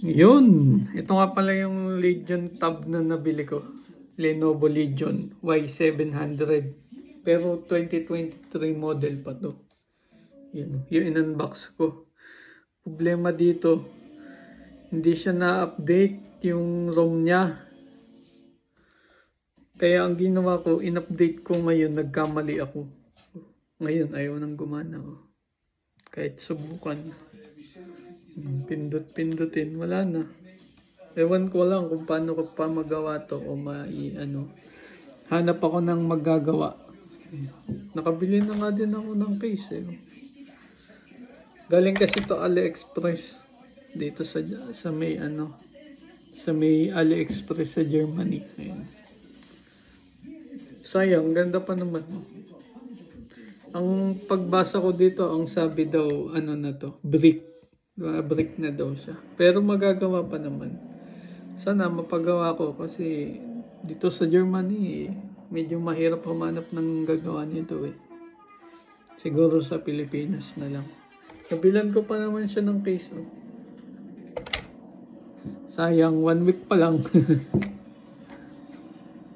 Yun. Ito nga pala yung Legion tab na nabili ko. Lenovo Legion Y700. Pero 2023 model pa to. Yun. Yung in-unbox ko. Problema dito, hindi siya na-update yung ROM niya. Kaya ang ginawa ko, in-update ko ngayon, nagkamali ako. Ngayon, ayaw nang gumana. Kahit subukan. Pindot-pindutin, wala na. Ewan ko lang kung paano ko pa magawa to o hanap ako ng magagawa. Nakabili na nga din ako ng case eh. Galing kasi to AliExpress. Dito sa may sa may AliExpress sa Germany. Ayan. Sayang, ganda pa naman. Ang pagbasa ko dito, ang sabi daw, na to, brick. Brick na daw siya. Pero magagawa pa naman. Sana mapagawa ko kasi dito sa Germany, medyo mahirap humanap ng gagawa nito eh. Siguro sa Pilipinas na lang. Kabilan ko pa naman siya ng case. Sayang, 1 week pa lang.